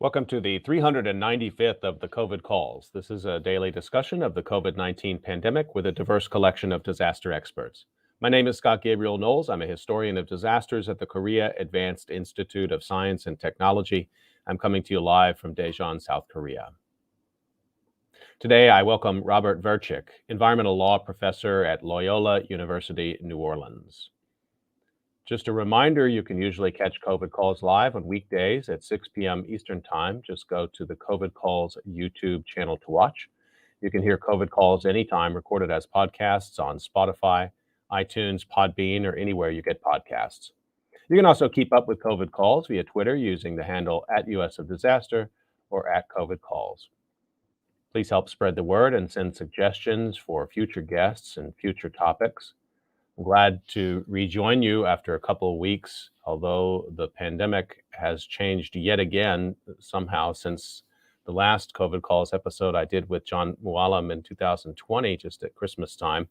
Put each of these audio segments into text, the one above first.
Welcome to the 395th of the COVID calls. This is a daily discussion of the COVID-19 pandemic with a diverse collection of disaster experts. My name is Scott Gabriel Knowles. I'm a historian of disasters at the Korea Advanced Institute of Science and Technology. I'm coming to you live from Daejeon, South Korea. Today, I welcome Robert Vercick, environmental law professor at Loyola University, New Orleans. Just a reminder, you can usually catch COVID Calls live on weekdays at 6 p.m. Eastern Time. Just go to the COVID Calls YouTube channel to watch. You can hear COVID Calls anytime, recorded as podcasts on Spotify, iTunes, Podbean, or anywhere you get podcasts. You can also keep up with COVID Calls via Twitter using the handle @US of Disaster or @COVID Calls. Please help spread the word and send suggestions for future guests and future topics. I'm glad to rejoin you after a couple of weeks, although the pandemic has changed yet again somehow since the last COVID Calls episode I did with John Mualam in 2020, just at Christmas time.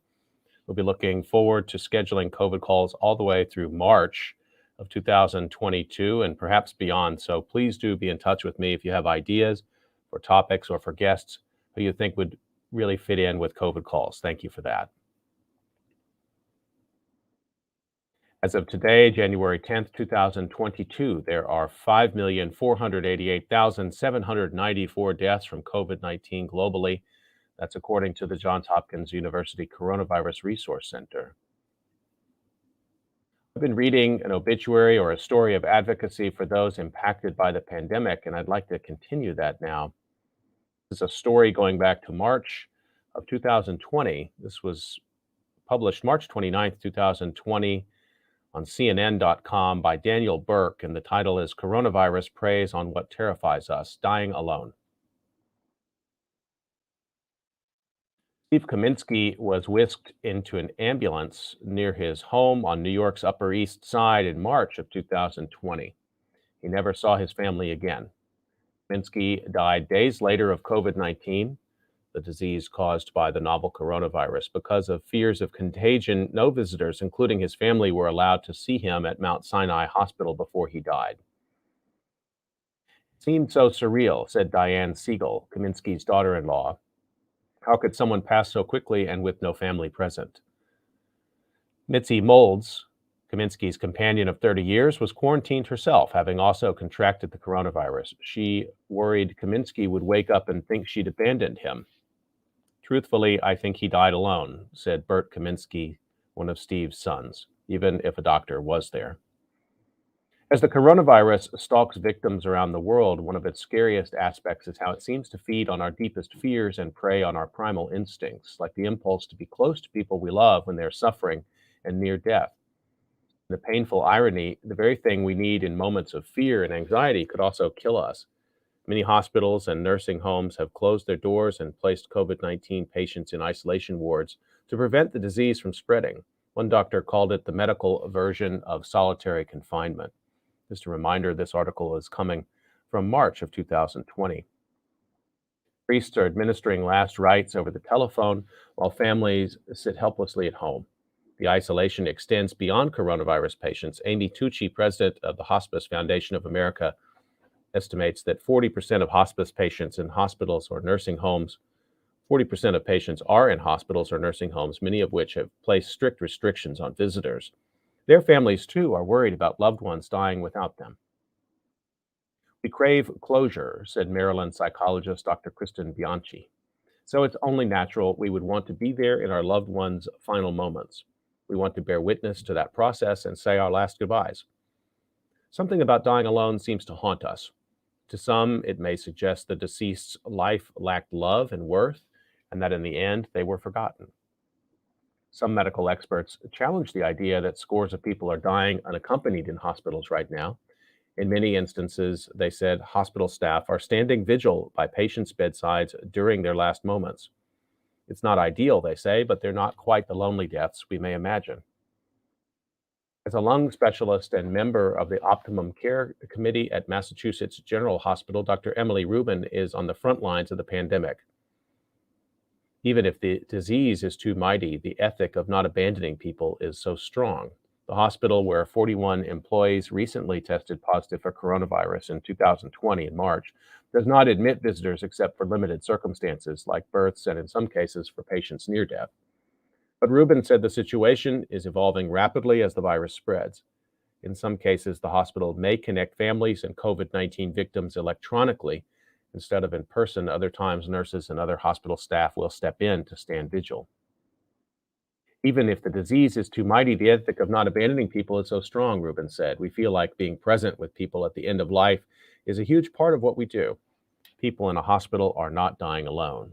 We'll be looking forward to scheduling COVID Calls all the way through March of 2022 and perhaps beyond. So please do be in touch with me if you have ideas for topics or for guests who you think would really fit in with COVID Calls. Thank you for that. As of today, January 10th, 2022, there are 5,488,794 deaths from COVID-19 globally. That's according to the Johns Hopkins University Coronavirus Resource Center. I've been reading an obituary or a story of advocacy for those impacted by the pandemic, and I'd like to continue that now. This is a story going back to March of 2020. This was published March 29th, 2020. On CNN.com by Daniel Burke, and the title is Coronavirus Preys on What Terrifies Us, Dying Alone. Steve Kaminsky was whisked into an ambulance near his home on New York's Upper East Side in March of 2020. He never saw his family again. Kaminsky died days later of COVID-19, the disease caused by the novel coronavirus. Because of fears of contagion, no visitors, including his family, were allowed to see him at Mount Sinai Hospital before he died. It seemed so surreal, said Diane Siegel, Kaminsky's daughter-in-law. How could someone pass so quickly and with no family present? Mitzi Molds, Kaminsky's companion of 30 years, was quarantined herself, having also contracted the coronavirus. She worried Kaminsky would wake up and think she'd abandoned him. Truthfully, I think he died alone, said Bert Kaminsky, one of Steve's sons, even if a doctor was there. As the coronavirus stalks victims around the world, one of its scariest aspects is how it seems to feed on our deepest fears and prey on our primal instincts, like the impulse to be close to people we love when they're suffering and near death. The painful irony, the very thing we need in moments of fear and anxiety could also kill us. Many hospitals and nursing homes have closed their doors and placed COVID-19 patients in isolation wards to prevent the disease from spreading. One doctor called it the medical version of solitary confinement. Just a reminder, this article is coming from March of 2020. Priests are administering last rites over the telephone while families sit helplessly at home. The isolation extends beyond coronavirus patients. Amy Tucci, president of the Hospice Foundation of America, estimates that 40% of hospice patients in hospitals or nursing homes, 40% of patients are in hospitals or nursing homes, many of which have placed strict restrictions on visitors. Their families, too, are worried about loved ones dying without them. We crave closure, said Maryland psychologist Dr. Kristen Bianchi. So it's only natural we would want to be there in our loved ones' final moments. We want to bear witness to that process and say our last goodbyes. Something about dying alone seems to haunt us. To some, it may suggest the deceased's life lacked love and worth, and that in the end, they were forgotten. Some medical experts challenge the idea that scores of people are dying unaccompanied in hospitals right now. In many instances, they said hospital staff are standing vigil by patients' bedsides during their last moments. It's not ideal, they say, but they're not quite the lonely deaths we may imagine. As a lung specialist and member of the Optimum Care Committee at Massachusetts General Hospital, Dr. Emily Rubin is on the front lines of the pandemic. Even if the disease is too mighty, the ethic of not abandoning people is so strong. the hospital where 41 employees recently tested positive for coronavirus in 2020 in March, does not admit visitors except for limited circumstances like births and in some cases for patients near death. But Rubin said the situation is evolving rapidly as the virus spreads. In some cases, the hospital may connect families and COVID-19 victims electronically instead of in person. Other times, nurses and other hospital staff will step in to stand vigil. Even if the disease is too mighty, the ethic of not abandoning people is so strong, Rubin said. We feel like being present with people at the end of life is a huge part of what we do. People in a hospital are not dying alone.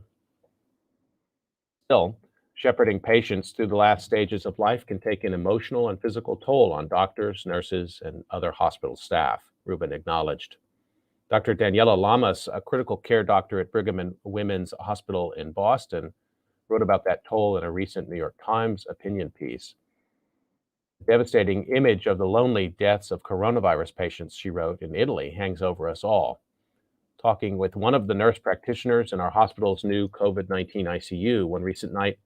Still, shepherding patients through the last stages of life can take an emotional and physical toll on doctors, nurses, and other hospital staff, Rubin acknowledged. Dr. Daniela Lamas, a critical care doctor at Brigham and Women's Hospital in Boston, wrote about that toll in a recent New York Times opinion piece. The devastating image of the lonely deaths of coronavirus patients, she wrote, in Italy hangs over us all. Talking with one of the nurse practitioners in our hospital's new COVID-19 ICU one recent night,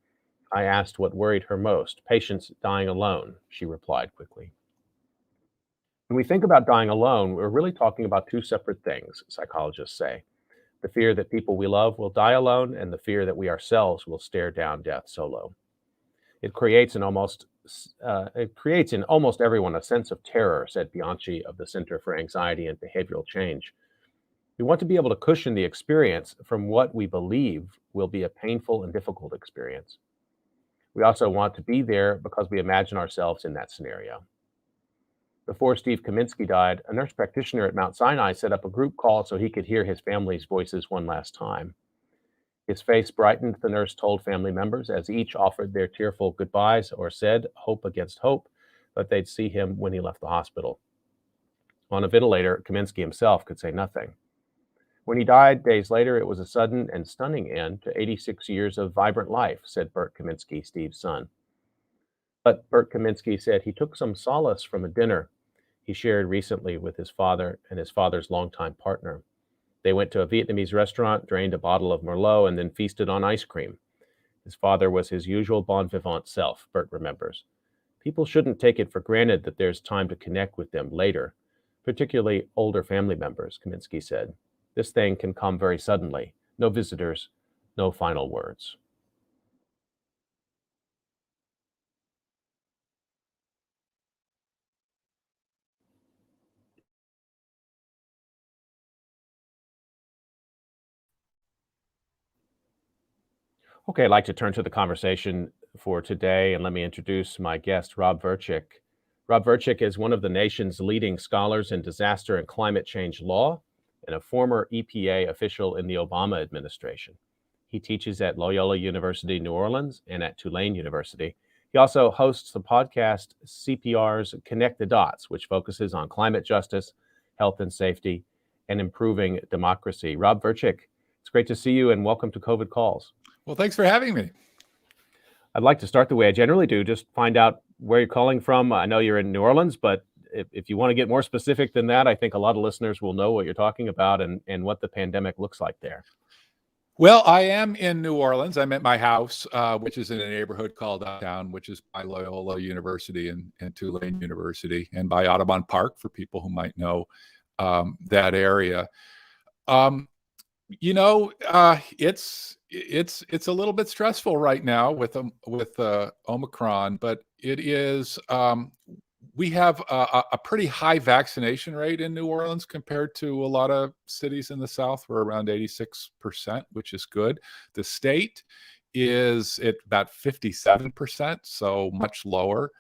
I asked what worried her most. Patients dying alone, she replied quickly. When we think about dying alone, we're really talking about two separate things, psychologists say. The fear that people we love will die alone and the fear that we ourselves will stare down death solo. It creates in almost everyone a sense of terror, said Bianchi of the Center for Anxiety and Behavioral Change. We want to be able to cushion the experience from what we believe will be a painful and difficult experience. We also want to be there because we imagine ourselves in that scenario. Before Steve Kaminsky died, a nurse practitioner at Mount Sinai set up a group call so he could hear his family's voices one last time. His face brightened, the nurse told family members, as each offered their tearful goodbyes or said, hope against hope, that they'd see him when he left the hospital. On a ventilator, Kaminsky himself could say nothing. When he died days later, it was a sudden and stunning end to 86 years of vibrant life, said Bert Kaminsky, Steve's son. But Bert Kaminsky said he took some solace from a dinner he shared recently with his father and his father's longtime partner. They went to a Vietnamese restaurant, drained a bottle of Merlot, and then feasted on ice cream. His father was his usual bon vivant self, Bert remembers. People shouldn't take it for granted that there's time to connect with them later, particularly older family members, Kaminsky said. This thing can come very suddenly. No visitors, no final words. Okay, I'd like to turn to the conversation for today, and let me introduce my guest, Rob Vercick. Rob Vercick is one of the nation's leading scholars in disaster and climate change law and a former EPA official in the Obama administration. He teaches at Loyola University, New Orleans, and at Tulane University. He also hosts the podcast CPR's Connect the Dots, which focuses on climate justice, health and safety, and improving democracy. Rob Vercick, it's great to see you, and welcome to COVID Calls. Well, thanks for having me. I'd like to start the way I generally do, just find out where you're calling from. I know you're in New Orleans, but if you want to get more specific than that, I think a lot of listeners will know what you're talking about and what the pandemic looks like there. Well, I am in New Orleans. I'm at my house, which is in a neighborhood called Uptown, which is by Loyola University and Tulane University, and by Audubon Park for people who might know that area. It's a little bit stressful right now with Omicron, but it is. We have a pretty high vaccination rate in New Orleans compared to a lot of cities in the South. We're around 86%, which is good. The state is at about 57%, so much lower.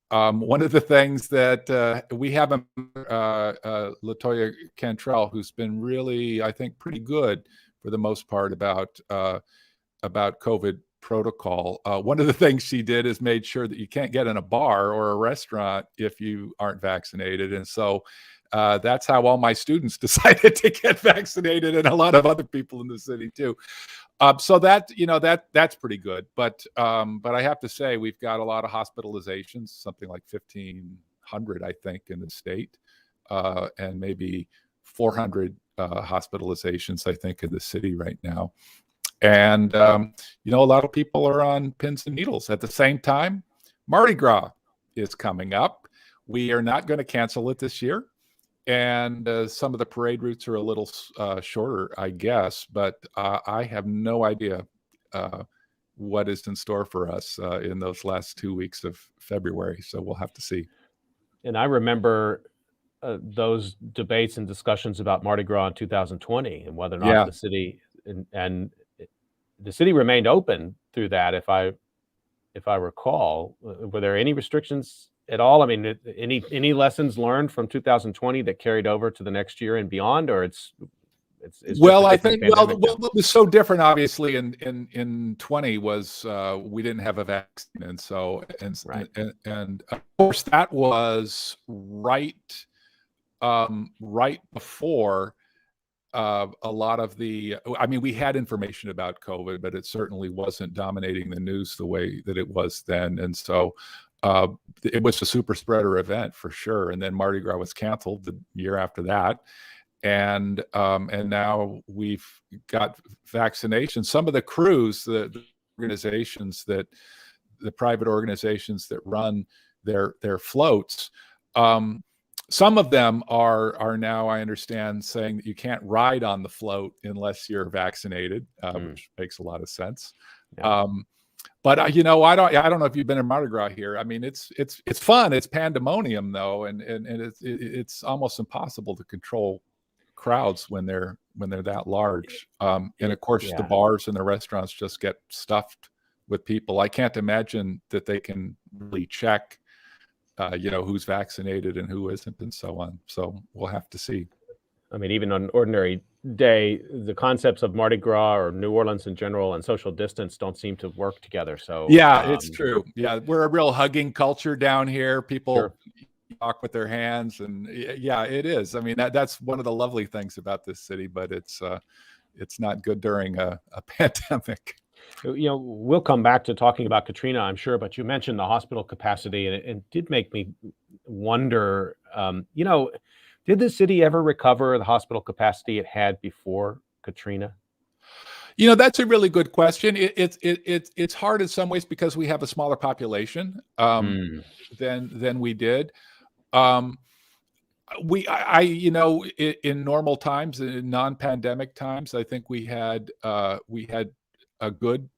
One of the things that we have LaToya Cantrell, who's been really, I think, pretty good for the most part about COVID protocol. One of the things she did is made sure that you can't get in a bar or a restaurant if you aren't vaccinated. And so that's how all my students decided to get vaccinated, and a lot of other people in the city too. So that's pretty good. But I have to say, we've got a lot of hospitalizations, something like 1,500, I think, in the state, and maybe 400 hospitalizations, I think, in the city right now. And, a lot of people are on pins and needles. At the same time, Mardi Gras is coming up. We are not going to cancel it this year. And some of the parade routes are a little shorter, I guess, but I have no idea what is in store for us in those last 2 weeks of February. So we'll have to see. And I remember those debates and discussions about Mardi Gras in 2020 and whether or not Yeah. the city and the city remained open through that. If I recall, were there any restrictions at all? I mean, any lessons learned from 2020 that carried over to the next year and beyond, or it's well, just a I different think pandemic now? what was so different, obviously, in 20 was we didn't have a vaccine, and so Right. and of course that was right before a lot of the. I mean, we had information about COVID, but it certainly wasn't dominating the news the way that it was then, and so. It was a super spreader event for sure, and then Mardi Gras was canceled the year after that. And now we've got vaccinations. Some of the crews, the organizations that the private organizations that run their floats, some of them are now, I understand, saying that you can't ride on the float unless you're vaccinated, which makes a lot of sense. Yeah. But I don't know if you've been in Mardi Gras here. I mean, it's fun. It's pandemonium though, and it's almost impossible to control crowds when they're that large. And of course, the bars and the restaurants just get stuffed with people. I can't imagine that they can really check, who's vaccinated and who isn't, and so on. So we'll have to see. I mean, even on an ordinary day, the concepts of Mardi Gras or New Orleans in general and social distance don't seem to work together. So yeah, it's true. Yeah, we're a real hugging culture down here. People talk with their hands, and yeah, it is. I mean, that's one of the lovely things about this city, but it's not good during a pandemic. We'll come back to talking about Katrina, I'm sure, but you mentioned the hospital capacity, and it did make me wonder, did the city ever recover the hospital capacity it had before Katrina? That's a really good question. It's hard in some ways because we have a smaller population than we did. In normal times, in non-pandemic times, I think we had a good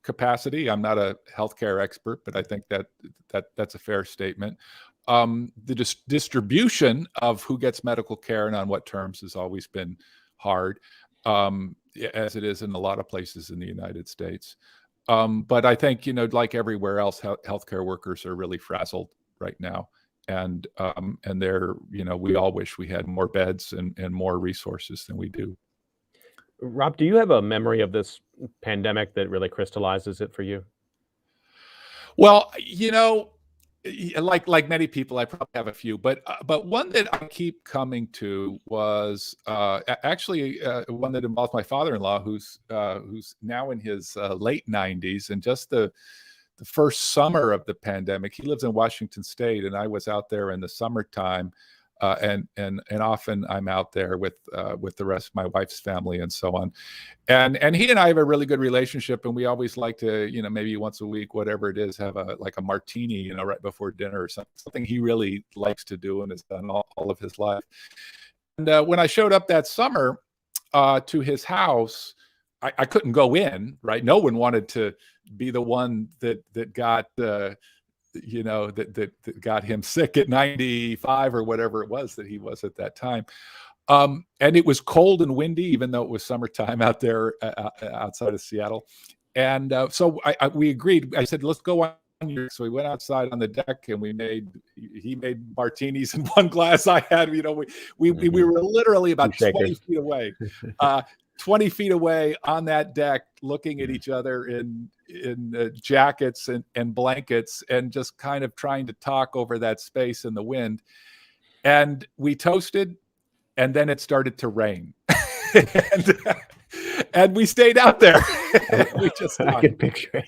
capacity. I'm not a healthcare expert, but I think that's a fair statement. The distribution of who gets medical care and on what terms has always been hard, as it is in a lot of places in the United States. But I think, like everywhere else, healthcare workers are really frazzled right now. And they're, we all wish we had more beds and more resources than we do. Rob, do you have a memory of this pandemic that really crystallizes it for you? Well, like many people, I probably have a few, but one that I keep coming to was actually one that involves my father-in-law, who's now in his late 90s, and just the first summer of the pandemic. He lives in Washington State, and I was out there in the summertime, and often I'm out there with the rest of my wife's family and so on. And he and I have a really good relationship, and we always like to, maybe once a week, whatever it is, have a martini, right before dinner or something he really likes to do and has done all of his life. And when I showed up that summer to his house, I couldn't go in, right? No one wanted to be the one that got that got him sick at 95 or whatever it was that he was at that time. And it was cold and windy, even though it was summertime out there outside of Seattle. And so we agreed. I said, let's go on. So we went outside on the deck, and he made martinis in one glass. I had, we were literally about 20 feet away. 20 feet away on that deck, looking at each other in jackets and blankets, and just kind of trying to talk over that space in the wind. And we toasted, and then it started to rain. and we stayed out there. We just I can picture it.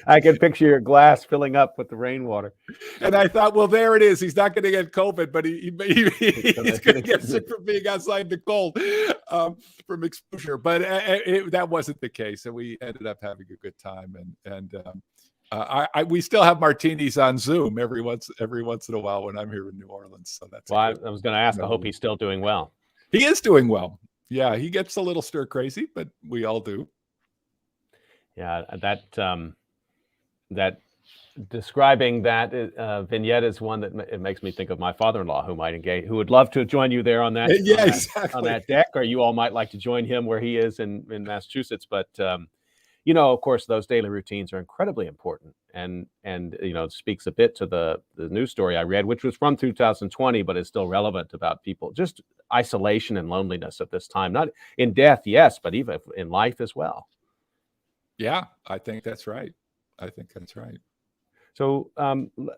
I can picture your glass filling up with the rainwater. And I thought, well, there it is. He's not going to get COVID, but he's going to get sick from being outside in the cold, from exposure. But that wasn't the case, and we ended up having a good time. And We still have martinis on Zoom every once in a while when I'm here in New Orleans. So that's well. I was going to ask. I hope he's still doing well. He is doing well. Yeah, he gets a little stir crazy, but we all do. Yeah, that describing that vignette is one that it makes me think of my father-in-law, who would love to join you there on that, exactly. on that deck, or you all might like to join him where he is in Massachusetts. But you know, of course, those daily routines are incredibly important, and you know, it speaks a bit to the news story I read, which was from 2020, but is still relevant about people, just isolation and loneliness at this time, not in death, yes, but even in life as well. Yeah, I think that's right. So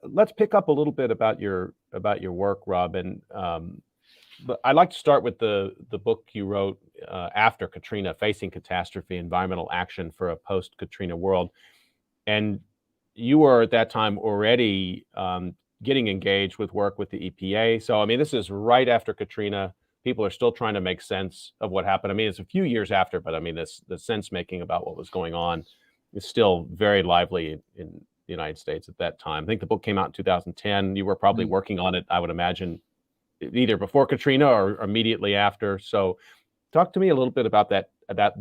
let's pick up a little bit about your work, Rob, and but I'd like to start with the book you wrote after Katrina, Facing Catastrophe: Environmental Action for a Post-Katrina World. And you were at that time already getting engaged with work with the EPA. So I mean, this is right after Katrina. People are still trying to make sense of what happened. I mean, it's a few years after, but I mean, the sense making about what was going on is still very lively in the United States at that time. I think the book came out in 2010. You were probably working on it, I would imagine, either before Katrina or immediately after. So talk to me a little bit about that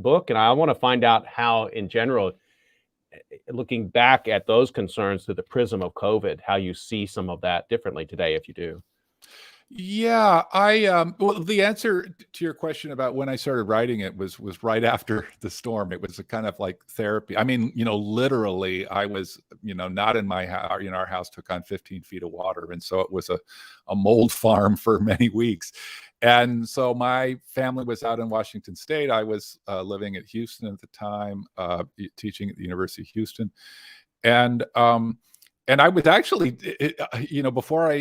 book. And I want to find out how, in general, looking back at those concerns through the prism of COVID, how you see some of that differently today, if you do. Yeah, well, the answer to your question about when I started writing it was right after the storm. It was a kind of like therapy. I mean, you know, literally, I was, you know, not in my house. You know, our house took on 15 feet of water, and so it was a mold farm for many weeks. And so my family was out in Washington State. I was living at Houston at the time, teaching at the University of Houston, and I was actually, you know, before I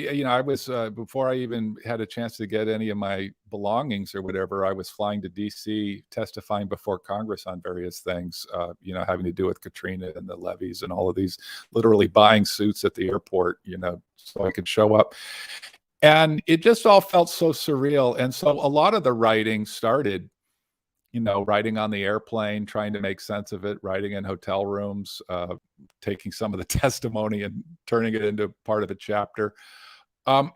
even had a chance to get any of my belongings or whatever, I was flying to DC, testifying before Congress on various things, you know, having to do with Katrina and the levees and all of these, literally buying suits at the airport, you know, so I could show up. And it just all felt so surreal. And so a lot of the writing started, you know, writing on the airplane, trying to make sense of it, writing in hotel rooms, taking some of the testimony and turning it into part of a chapter. Quite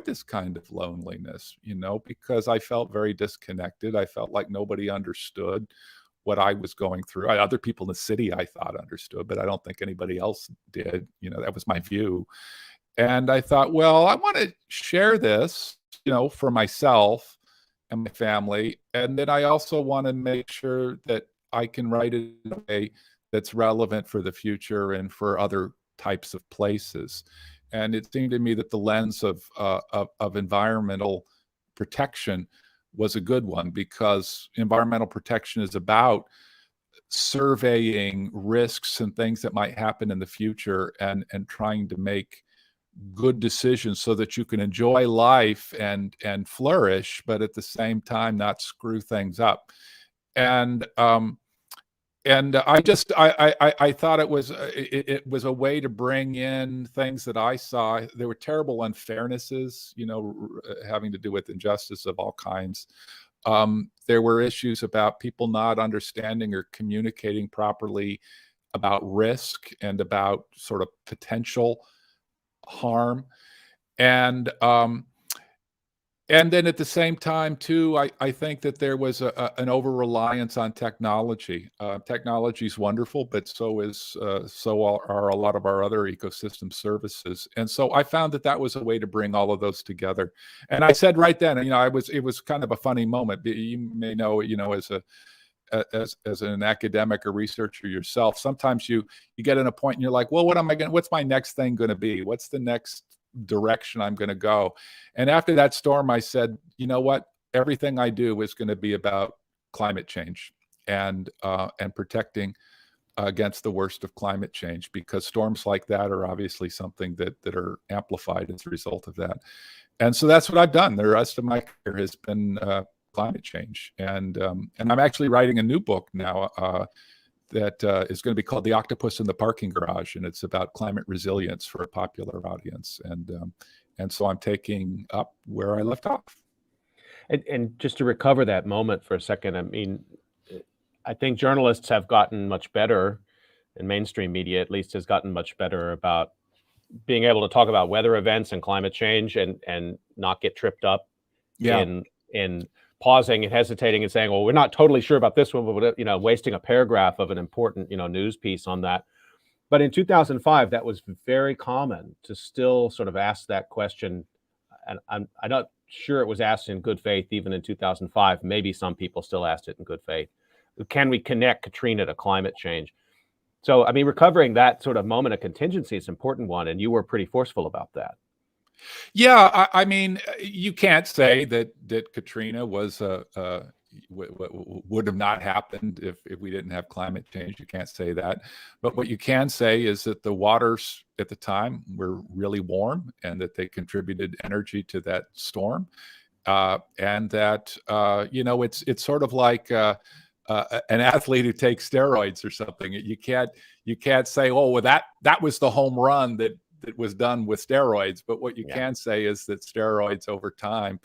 this kind of loneliness, you know, because I felt very disconnected. I felt like nobody understood what I was going through. Other people in the city I thought understood, but I don't think anybody else did. You know, that was my view. And I thought, well, I want to share this, you know, for myself and my family. And then I also want to make sure that I can write it in a way that's relevant for the future and for other types of places. And it seemed to me that the lens of environmental protection was a good one, because environmental protection is about surveying risks and things that might happen in the future, and trying to make good decisions so that you can enjoy life and flourish, but at the same time not screw things up. And I thought it was a way to bring in things that I saw. There were terrible unfairnesses, you know, having to do with injustice of all kinds. There were issues about people not understanding or communicating properly about risk and about sort of potential harm. And then at the same time, too, I think that there was an over-reliance on technology. Technology is wonderful, but so are a lot of our other ecosystem services. And so I found that was a way to bring all of those together. And I said right then, you know, it was kind of a funny moment. You may know, you know, as an academic or researcher yourself, sometimes you get in a point and you're like, well, what's my next thing going to be? What's the next direction I'm going to go? And after that storm, I said, you know what? Everything I do is going to be about climate change and protecting against the worst of climate change, because storms like that are obviously something that are amplified as a result of that. And so that's what I've done. The rest of my career has been climate change, and I'm actually writing a new book now that is going to be called "The Octopus in the Parking Garage," and it's about climate resilience for a popular audience. And so I'm taking up where I left off. And just to recover that moment for a second, I mean, I think journalists have gotten much better, and mainstream media at least has gotten much better about being able to talk about weather events and climate change and not get tripped up Yeah. in pausing and hesitating and saying, well, we're not totally sure about this one, but wasting a paragraph of an important news piece on that. But in 2005, that was very common to still sort of ask that question. And I'm not sure it was asked in good faith even in 2005. Maybe some people still asked it in good faith. Can we connect Katrina to climate change? So, I mean, recovering that sort of moment of contingency is an important one, and you were pretty forceful about that. Yeah, I mean, you can't say that Katrina was would have not happened if we didn't have climate change. You can't say that. But what you can say is that the waters at the time were really warm and that they contributed energy to that storm. And that, it's sort of like an athlete who takes steroids or something. You can't say, oh, well, that was the home run that was done with steroids. But what you can say is that steroids over time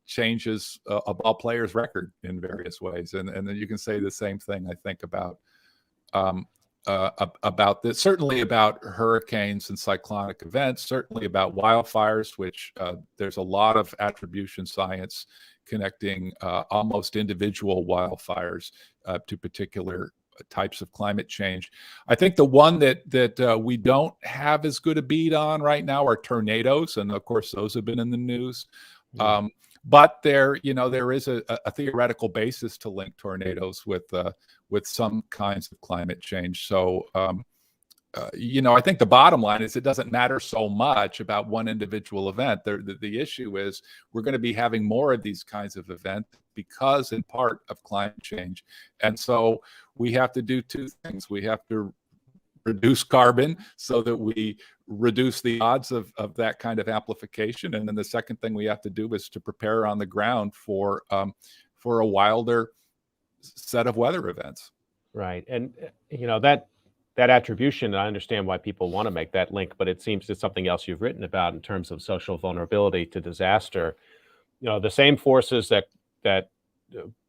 changes a ball player's record in various ways. And then you can say the same thing, I think, about this, certainly about hurricanes and cyclonic events, certainly about wildfires, which there's a lot of attribution science connecting almost individual wildfires to particular types of climate change. I think the one that we don't have as good a beat on right now are tornadoes, and of course those have been in the news. But there is a theoretical basis to link tornadoes with some kinds of climate change. So I think the bottom line is it doesn't matter so much about one individual event. The issue is we're going to be having more of these kinds of events because in part of climate change. And so we have to do two things. We have to reduce carbon so that we reduce the odds of that kind of amplification. And then the second thing we have to do is to prepare on the ground for a wilder set of weather events. Right. And, that attribution, I understand why people want to make that link, but it seems it's something else you've written about in terms of social vulnerability to disaster. The same forces that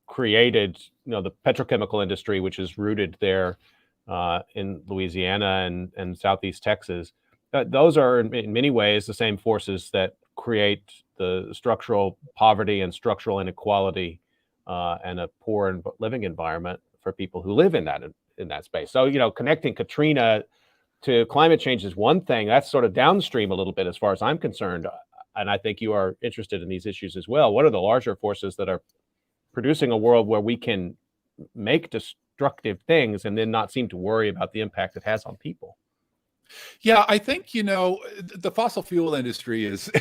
created, the petrochemical industry, which is rooted there in Louisiana and Southeast Texas, those are in many ways the same forces that create the structural poverty and structural inequality and a poor living environment for people who live in that space. So, connecting Katrina to climate change is one thing. That's sort of downstream a little bit as far as I'm concerned. And I think you are interested in these issues as well. What are the larger forces that are producing a world where we can make destructive things and then not seem to worry about the impact it has on people? Yeah, I think the fossil fuel industry is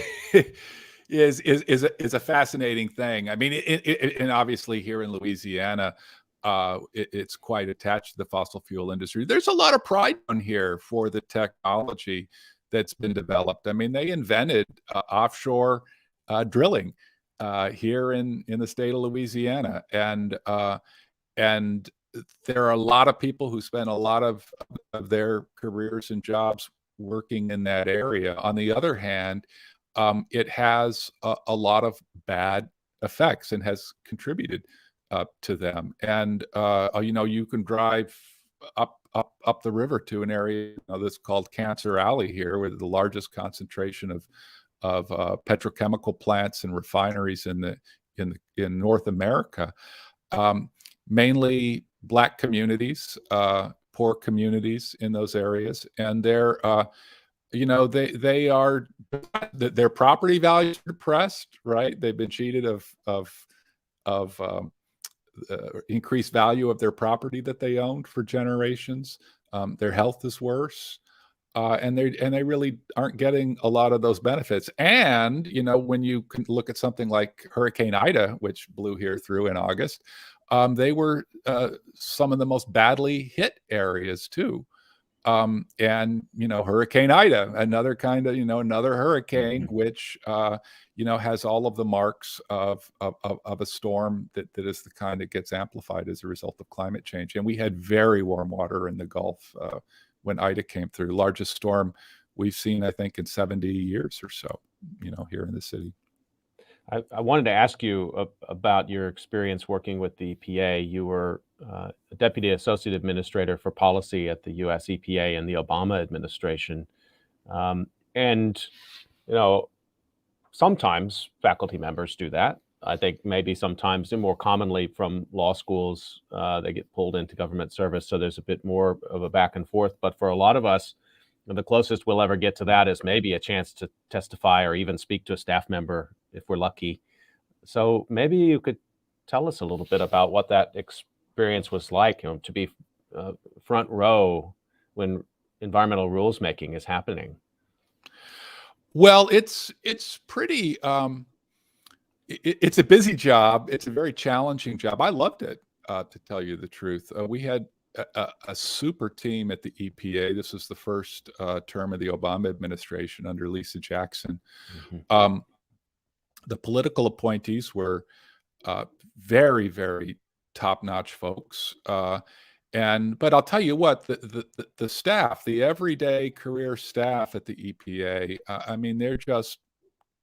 is a fascinating thing. I mean, and obviously here in Louisiana, it's quite attached to the fossil fuel industry. There's a lot of pride on here for the technology that's been developed. I mean, they invented offshore drilling here in the state of Louisiana, and there are a lot of people who spend a lot of their careers and jobs working in that area. On the other hand, it has a lot of bad effects and has contributed to them. And you can drive up the river to an area that's called Cancer Alley here, with the largest concentration of petrochemical plants and refineries in North America. Mainly Black communities, poor communities in those areas, and their property values are depressed. Right, they've been cheated of increased value of their property that they owned for generations. Their health is worse, and they really aren't getting a lot of those benefits. And when you can look at something like Hurricane Ida, which blew here through in August, they were some of the most badly hit areas too. And Hurricane Ida, another kind of another hurricane, which has all of the marks of a storm that is the kind that gets amplified as a result of climate change. And we had very warm water in the Gulf when Ida came through. Largest storm we've seen, I think, in 70 years or so. Here in the city. I wanted to ask you about your experience working with the EPA. You were a Deputy Associate Administrator for Policy at the US EPA in the Obama administration. Um, and, you know, sometimes faculty members do that. I think maybe sometimes, and more commonly from law schools, they get pulled into government service. So there's a bit more of a back and forth. But for a lot of us, the closest we'll ever get to that is maybe a chance to testify or even speak to a staff member if we're lucky. So maybe you could tell us a little bit about what that experience was like, to be front row when environmental rules making is happening. Well, it's pretty. It's a busy job. It's a very challenging job. I loved it, to tell you the truth. We had a super team at the EPA. This was the first term of the Obama administration under Lisa Jackson. Mhm. The political appointees were very, very top-notch folks. But I'll tell you what, the staff, the everyday career staff at the EPA, I mean, they're just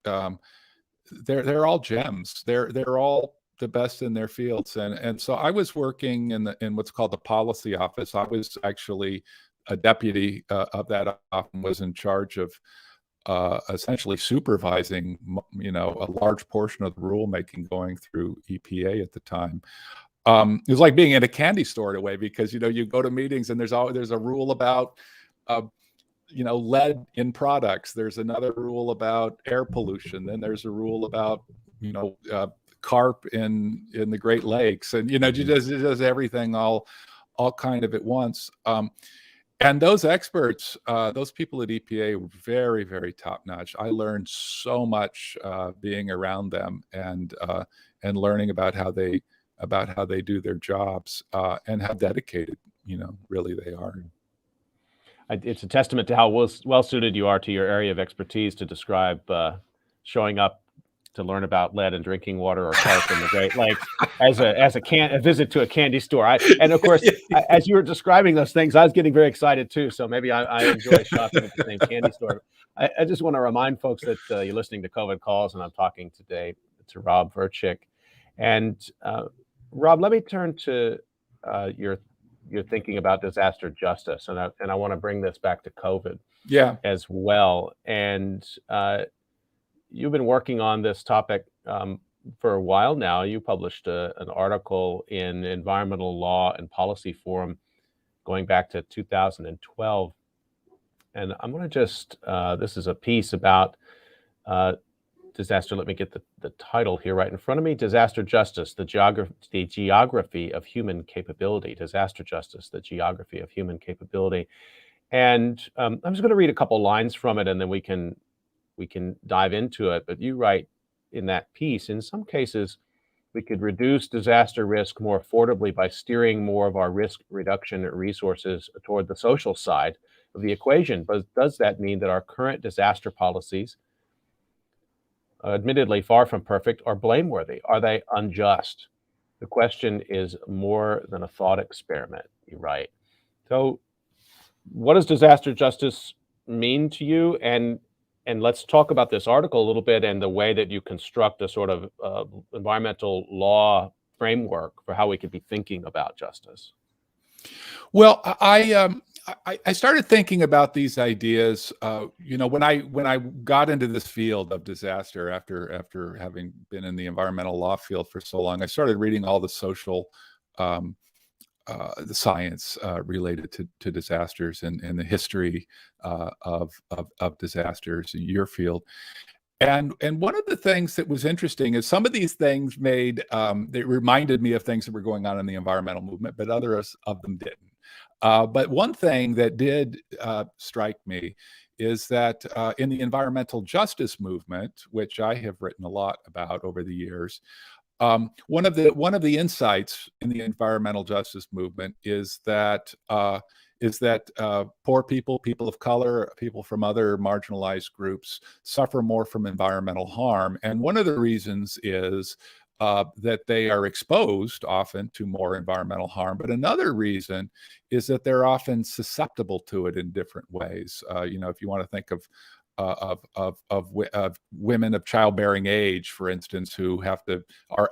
they're all gems. They're all the best in their fields. And so I was working in what's called the policy office. I was actually a deputy of that office, was in charge of essentially supervising, a large portion of the rulemaking going through EPA at the time. It was like being in a candy store in a way, because you go to meetings and there's a rule about lead in products. There's another rule about air pollution. Then there's a rule about carp in the Great Lakes, and it does everything all kind of at once. And those experts, those people at EPA were very, very top notch. I learned so much being around them and learning about how they do their jobs, and how dedicated, really they are. It's a testament to how well suited you are to your area of expertise to describe showing up to learn about lead in drinking water or carp in the Great Lakes as a visit to a candy store. And of course, as you were describing those things, I was getting very excited too. So maybe I enjoy shopping at the same candy store. I just want to remind folks that you're listening to COVID Calls, and I'm talking today to Rob Vercick. And Rob, let me turn to your thinking about disaster justice, and I want to bring this back to COVID as well. And you've been working on this topic for a while now. You published an article in Environmental Law and Policy Forum going back to 2012. And I'm going to just, this is a piece about disaster. Let me get the title here right in front of me. Disaster Justice, the Geography of Human Capability. Disaster Justice, the Geography of Human Capability. And I'm just going to read a couple lines from it, and then we can dive into it. But you write in that piece, in some cases, we could reduce disaster risk more affordably by steering more of our risk reduction resources toward the social side of the equation. But does that mean that our current disaster policies, admittedly far from perfect, are blameworthy? Are they unjust? The question is more than a thought experiment, you write. So what does disaster justice mean to you? And let's talk about this article a little bit and the way that you construct a sort of environmental law framework for how we could be thinking about justice. Well, I started thinking about these ideas, when I got into this field of disaster after having been in the environmental law field for so long. I started reading all the social, the science related to disasters and the history of disasters in your field. And one of the things that was interesting is some of these things they reminded me of things that were going on in the environmental movement, but others of them didn't. But one thing that did strike me is that in the environmental justice movement, which I have written a lot about over the years, one of the insights in the environmental justice movement is that poor people, people of color, people from other marginalized groups suffer more from environmental harm. And one of the reasons is that they are exposed often to more environmental harm. But another reason is that they're often susceptible to it in different ways. If you want to think of of women of childbearing age, for instance, who are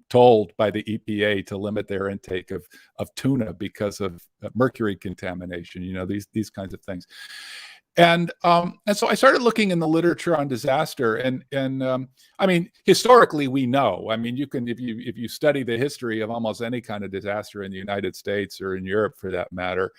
told by the EPA to limit their intake of tuna because of mercury contamination. These kinds of things. And so I started looking in the literature on disaster, and I mean, historically we know. I mean, you can, if you study the history of almost any kind of disaster in the United States or in Europe, for that matter,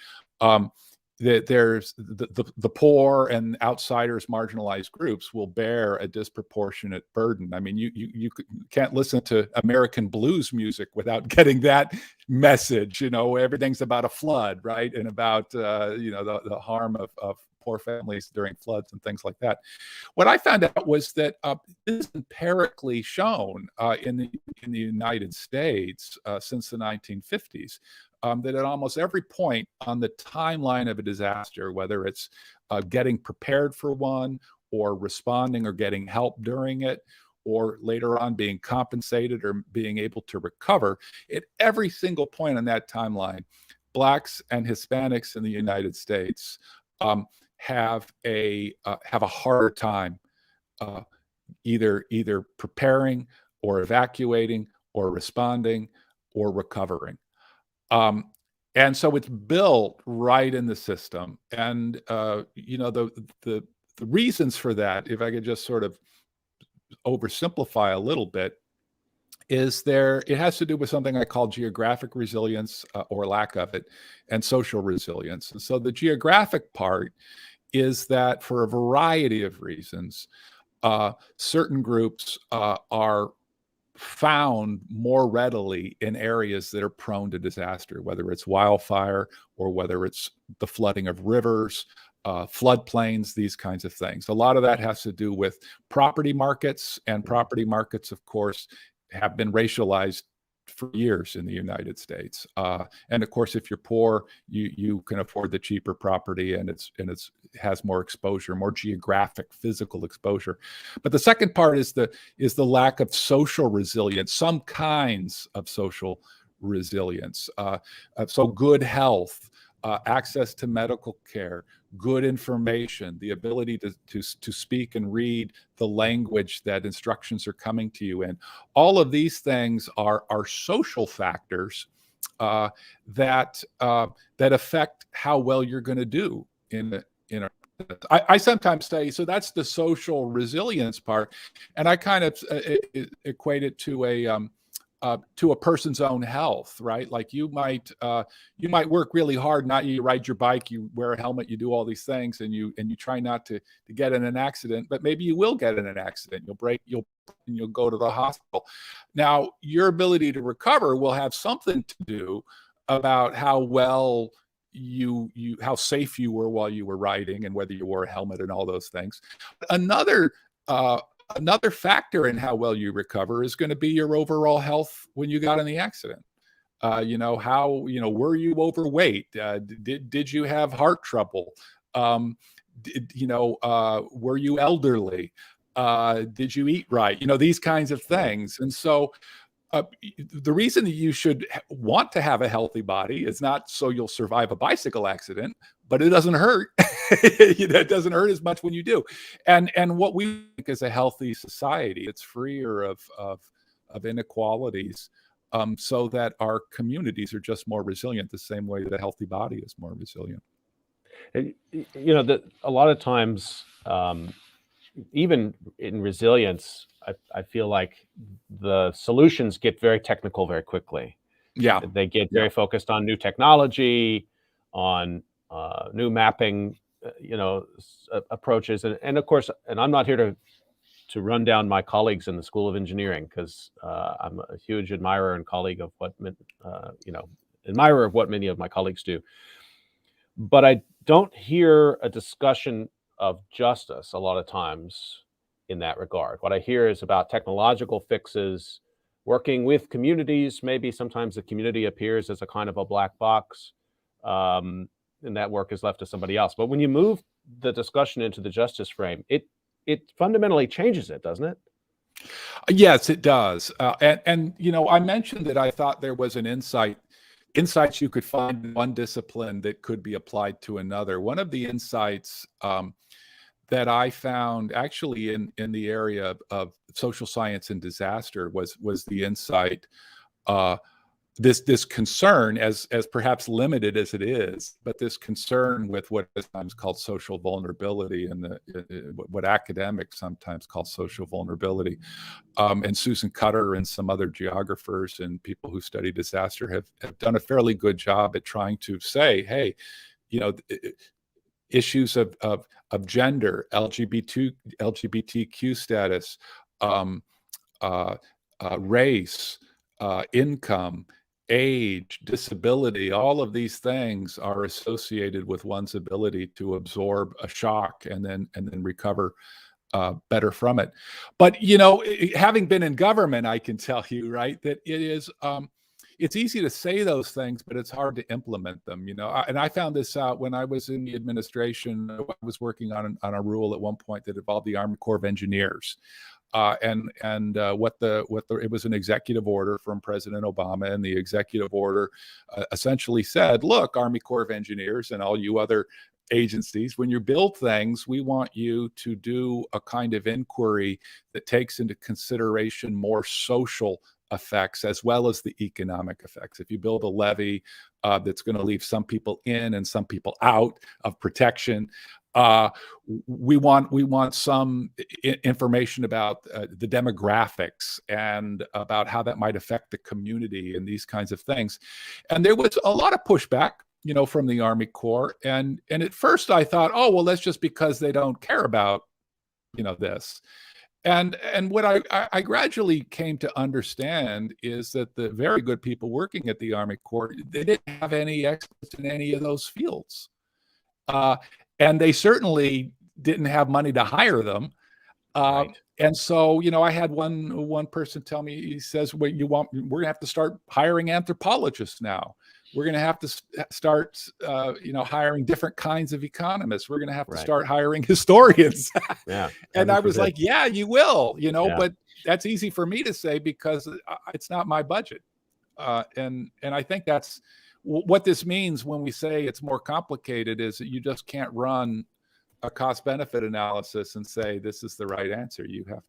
that there's the poor and outsiders, marginalized groups will bear a disproportionate burden. I mean, you can't listen to American blues music without getting that message. Everything's about a flood, right? And about the harm of poor families during floods and things like that. What I found out was that this is empirically shown in the United States since the 1950s. That at almost every point on the timeline of a disaster, whether it's getting prepared for one, or responding or getting help during it, or later on being compensated or being able to recover, at every single point on that timeline, Blacks and Hispanics in the United States have a harder time either preparing or evacuating or responding or recovering. And so it's built right in the system. And the reasons for that, if I could just sort of oversimplify a little bit, it has to do with something I call geographic resilience, or lack of it, and social resilience. And so the geographic part is that for a variety of reasons, certain groups are found more readily in areas that are prone to disaster, whether it's wildfire or whether it's the flooding of rivers, floodplains, these kinds of things. A lot of that has to do with property markets, and property markets, of course, have been racialized for years in the United States. And of course, if you're poor, you can afford the cheaper property, and it has more exposure, more geographic, physical exposure. But the second part is the lack of social resilience, some kinds of social resilience. So good health, access to medical care, good information, the ability to speak and read the language that instructions are coming to you in. All of these things are social factors that affect how well you're going to do I sometimes say, so that's the social resilience part, and I kind of equate it to a person's own health, right? Like you might work really hard, you ride your bike, you wear a helmet, you do all these things, and you try not to get in an accident, but maybe you will get in an accident. You'll go to the hospital. Now, your ability to recover will have something to do about how well how safe you were while you were riding, and whether you wore a helmet and all those things. Another factor in how well you recover is going to be your overall health when you got in the accident. Were you overweight? Did you have heart trouble? Were you elderly? Did you eat right? These kinds of things. And so the reason that you should want to have a healthy body is not so you'll survive a bicycle accident, but it doesn't hurt. It doesn't hurt as much when you do. And what we think is a healthy society, it's freer of inequalities, so that our communities are just more resilient, the same way that a healthy body is more resilient. And, a lot of times, even in resilience, I feel like the solutions get very technical very quickly. Yeah. They get very focused on new technology, on new mapping, approaches. And of course, and I'm not here to run down my colleagues in the School of Engineering, because I'm a huge admirer and colleague of admirer of what many of my colleagues do. But I don't hear a discussion of justice a lot of times in that regard. What I hear is about technological fixes, working with communities. Maybe sometimes the community appears as a kind of a black box, and that work is left to somebody else. But when you move the discussion into the justice frame, it fundamentally changes it, doesn't it? Yes, it does. And I mentioned that I thought there was an insights you could find in one discipline that could be applied to another. One of the insights that I found actually in the area of social science and disaster was the insight, this concern, as perhaps limited as it is, but this concern with what is sometimes called social vulnerability, and what academics sometimes call social vulnerability. And Susan Cutter and some other geographers and people who study disaster have done a fairly good job at trying to say, hey, you know, issues of gender, LGBTQ status, um, race, income, age, disability, all of these things are associated with one's ability to absorb a shock and then recover better from it. But having been in government, I can tell you, right, that it is it's easy to say those things, but it's hard to implement them. And I found this out when I was in the administration. I was working on a rule at one point that involved the Army Corps of Engineers. It was an executive order from President Obama, and the executive order essentially said, look, Army Corps of Engineers and all you other agencies, when you build things, we want you to do a kind of inquiry that takes into consideration more social effects as well as the economic effects. If you build a levee that's going to leave some people in and some people out of protection, we want some information about the demographics and about how that might affect the community and these kinds of things. And there was a lot of pushback, from the Army Corps. And at first I thought, oh, well, that's just because they don't care about, this. And what I gradually came to understand is that the very good people working at the Army Corps, they didn't have any experts in any of those fields. And they certainly didn't have money to hire them. Right. And so, I had one person tell me, he says, we're going to have to start hiring anthropologists now. We're going to have to start, hiring different kinds of economists. We're going to have to start hiring historians. Yeah. And I was like, yeah, you will, but that's easy for me to say because it's not my budget. And I think that's what this means when we say it's more complicated, is that you just can't run a cost benefit analysis and say this is the right answer. You have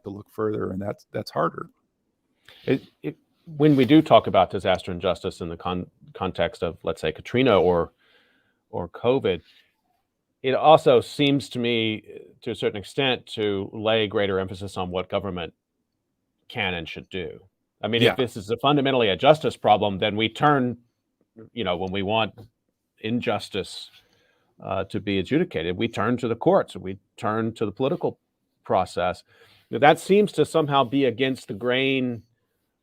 to look further, and that's harder. When we do talk about disaster and justice in the context of, let's say, Katrina or COVID, it also seems to me, to a certain extent, to lay greater emphasis on what government can and should do. I mean, if this is fundamentally a justice problem, then we turn, when we want injustice to be adjudicated, we turn to the courts, and we turn to the political process. That seems to somehow be against the grain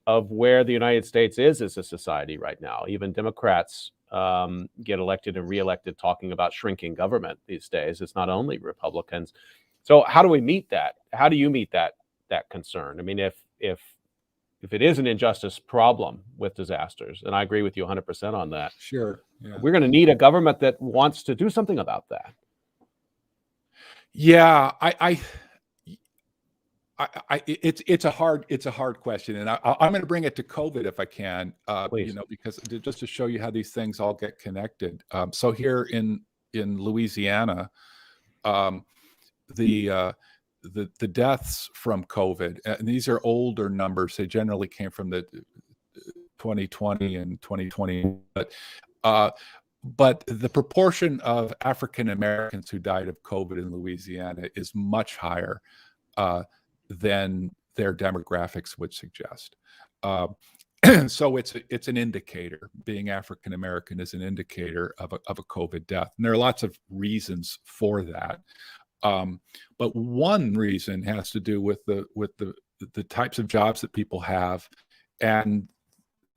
of where the United States is as a society right now. Even Democrats get elected and reelected talking about shrinking government these days. It's not only Republicans. So how do we meet that? How do you meet that concern? I mean, if it is an injustice problem with disasters, and I agree with you 100% on that. Sure. Yeah. We're going to need a government that wants to do something about that. Yeah, it's a hard question, and I'm going to bring it to COVID if I can, because just to show you how these things all get connected. So here in Louisiana, the deaths from COVID, and these are older numbers. They generally came from the 2020 and 2020, but the proportion of African Americans who died of COVID in Louisiana is much higher than their demographics would suggest. So it's an indicator. Being African American is an indicator of a COVID death, and there are lots of reasons for that. But one reason has to do with the types of jobs that people have, and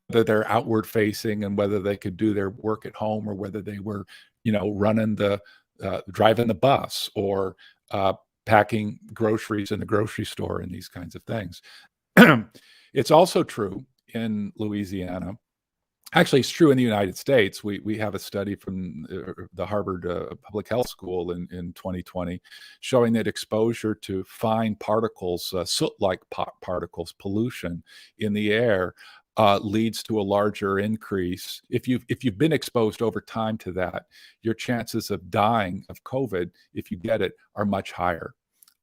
whether they're outward facing, and whether they could do their work at home, or whether they were, driving the bus, or packing groceries in the grocery store, and these kinds of things. It's also true in Louisiana. Actually, it's true in the United States. We have a study from the Harvard Public Health School in 2020 showing that exposure to fine particles, soot-like particles, pollution in the air, leads to a larger increase. If you've been exposed over time to that, your chances of dying of COVID, if you get it, are much higher.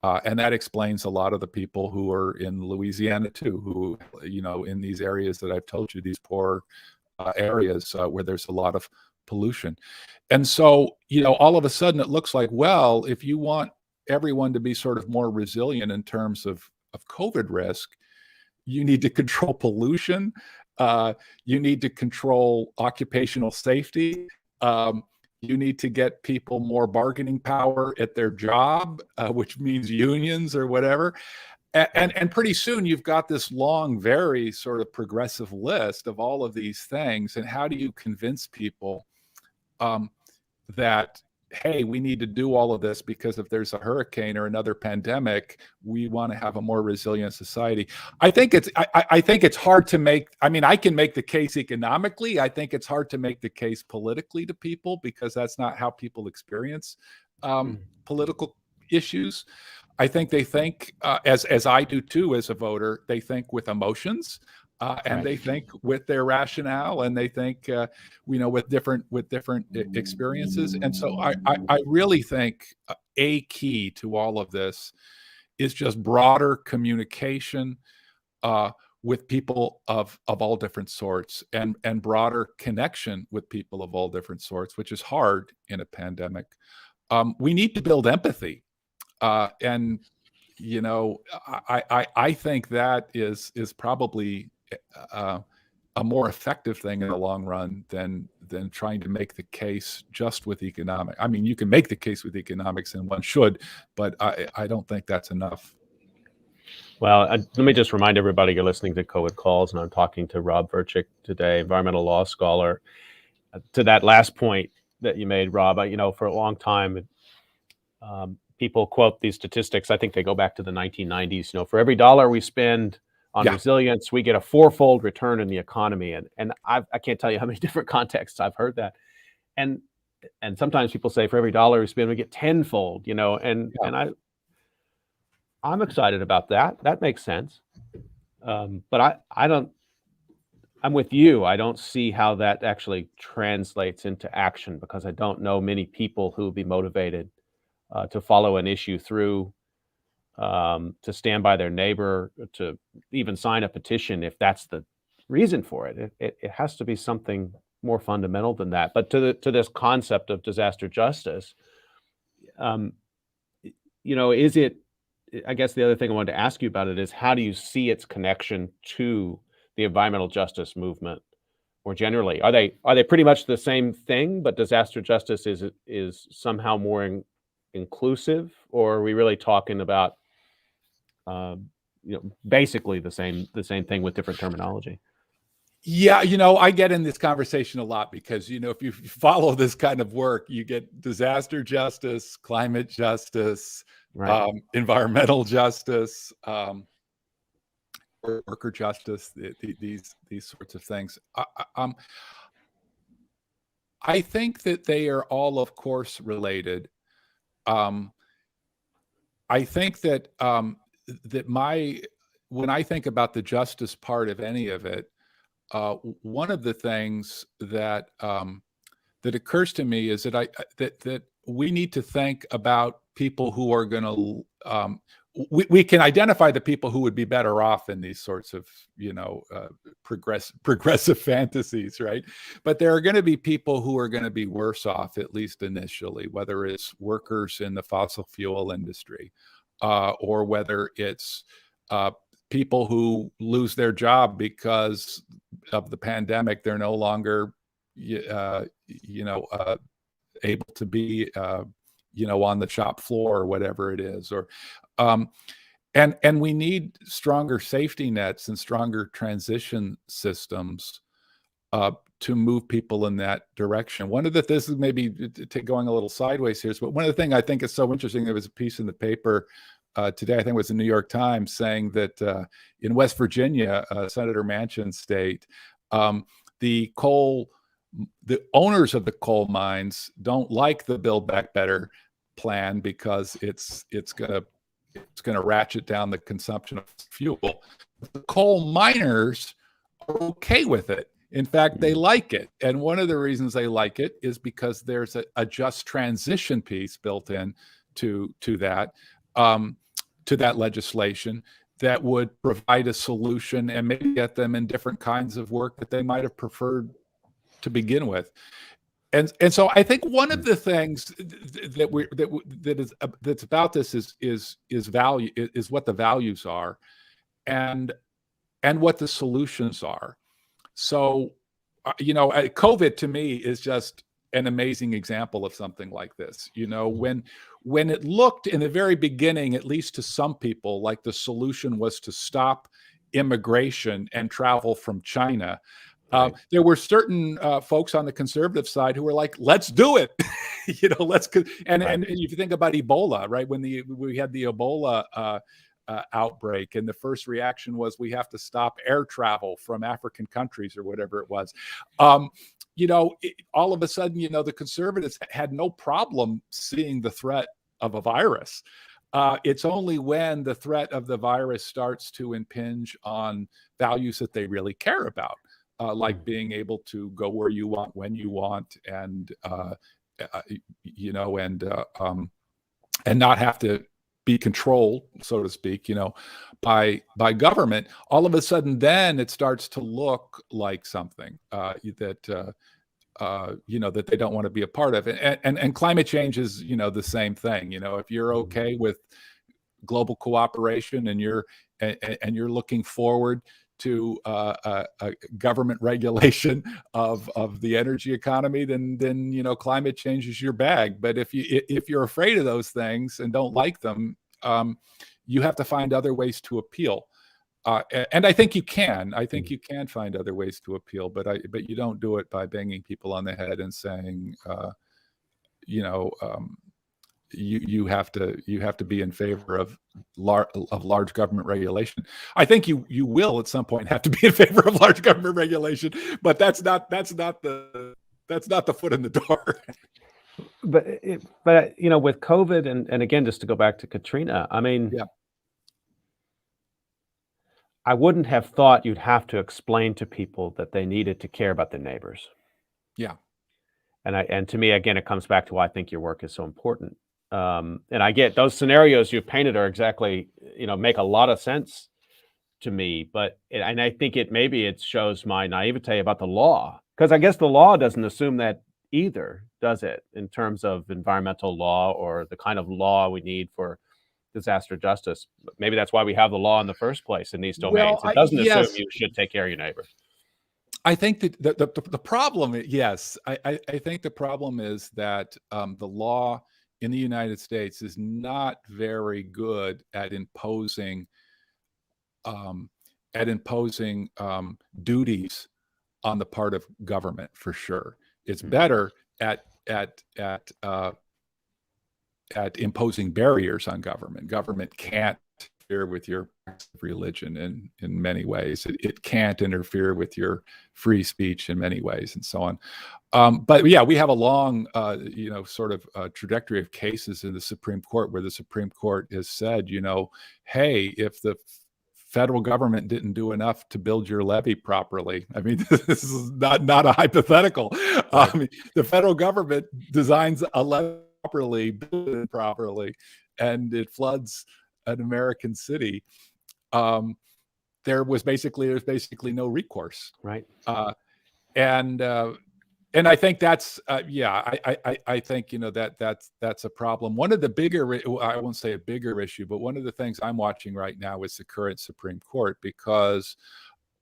And that explains a lot of the people who are in Louisiana too, who, in these areas that I've told you, these poor areas where there's a lot of pollution. And so, all of a sudden it looks like, well, if you want everyone to be sort of more resilient in terms of COVID risk, you need to control pollution. You need to control occupational safety. You need to get people more bargaining power at their job, which means unions or whatever. And pretty soon you've got this long, very sort of progressive list of all of these things. And how do you convince people that, hey, we need to do all of this because if there's a hurricane or another pandemic, we want to have a more resilient society? I think it's hard to make. I mean, I can make the case economically. I think it's hard to make the case politically to people because that's not how people experience political issues. I think they think, as I do too, as a voter, they think with emotions. And they think with their rationale, and they think, with different experiences. And so I really think a key to all of this is just broader communication with people of all different sorts, and broader connection with people of all different sorts, which is hard in a pandemic. We need to build empathy, and I think that is probably a more effective thing in the long run than trying to make the case just with economics. I mean, you can make the case with economics, and one should, but I don't think that's enough. Well, let me just remind everybody you're listening to COVID Calls, and I'm talking to Rob Vercick today, environmental law scholar. To that last point that you made, Rob, for a long time, people quote these statistics. I think they go back to the 1990s. For every dollar we spend on resilience, we get a fourfold return in the economy. And I can't tell you how many different contexts I've heard that. And sometimes people say for every dollar we spend, we get tenfold, and I'm excited about that. That makes sense. But I'm with you. I don't see how that actually translates into action, because I don't know many people who would be motivated to follow an issue through, to stand by their neighbor, to even sign a petition if that's the reason for it. It has to be something more fundamental than that. But to this concept of disaster justice, is it? I guess the other thing I wanted to ask you about it is, how do you see its connection to the environmental justice movement more generally? Are they pretty much the same thing, but disaster justice is somehow more inclusive, or are we really talking about basically the same thing with different terminology? Yeah, I get in this conversation a lot because, if you follow this kind of work, you get disaster justice, climate justice, environmental justice, worker justice, these sorts of things. I think that they are all, of course, related. I think that when I think about the justice part of any of it, one of the things that occurs to me is that that we need to think about people who are going to. We can identify the people who would be better off in these sorts of progressive fantasies, right? But there are going to be people who are going to be worse off, at least initially, whether it's workers in the fossil fuel industry, or whether it's people who lose their job because of the pandemic. They're no longer, able to be, on the shop floor or whatever it is, or, and we need stronger safety nets and stronger transition systems to move people in that direction. One of the, this is maybe going a little sideways here, but one of the things I think is so interesting, there was a piece in the paper today, I think it was the New York Times, saying that in West Virginia, Senator Manchin's state, the owners of the coal mines don't like the Build Back Better plan because it's gonna ratchet down the consumption of fuel. The coal miners are okay with it. In fact, they like it. And one of the reasons they like it is because there's a just transition piece built in to that legislation that would provide a solution and maybe get them in different kinds of work that they might have preferred to begin with. And so I think one of the things that's about this is value, is what the values are, and what the solutions are. So, COVID to me is just an amazing example of something like this. When it looked in the very beginning, at least to some people, like the solution was to stop immigration and travel from China. Right. There were certain folks on the conservative side who were like, "Let's do it," let's. And if you think about Ebola, right? When we had the Ebola outbreak, and the first reaction was, we have to stop air travel from African countries or whatever it was. All of a sudden, the conservatives had no problem seeing the threat of a virus. It's only when the threat of the virus starts to impinge on values that they really care about, like being able to go where you want, when you want, and and not have to be controlled, so to speak, by government. All of a sudden, then it starts to look like something that they don't want to be a part of. And climate change is, the same thing. If you're okay with global cooperation and you're looking forward to a government regulation of the energy economy, then climate change is your bag. But if you're afraid of those things and don't like them, you have to find other ways to appeal. And I think you can. I think you can find other ways to appeal, but you don't do it by banging people on the head and saying, you have to be in favor of large government regulation. I think you will at some point have to be in favor of large government regulation, but that's not the foot in the door. But with COVID and again, just to go back to Katrina, I mean, yeah. I wouldn't have thought you'd have to explain to people that they needed to care about their neighbors. Yeah. And to me, again, it comes back to why I think your work is so important. And I get those scenarios you've painted are exactly, make a lot of sense to me. And I think it shows my naivete about the law, because I guess the law doesn't assume that either, does it? In terms of environmental law or the kind of law we need for disaster justice. Maybe that's why we have the law in the first place in these domains. It doesn't assume you should take care of your neighbor. I think that the problem, yes, I think the problem is that the law in the United States is not very good at imposing duties on the part of government, for sure. It's better at imposing barriers on government. Government can't interfere with your religion in many ways. It can't interfere with your free speech in many ways, and so on. But yeah, we have a long, sort of trajectory of cases in the Supreme Court where the Supreme Court has said, hey, if the federal government didn't do enough to build your levee properly. I mean, this is not a hypothetical. Right. The federal government designs a levee properly, builds it properly, and it floods an American city. There's basically no recourse. Right. And I think that's I think that's a problem. One of the bigger, I won't say a bigger issue, but one of the things I'm watching right now is the current Supreme Court, because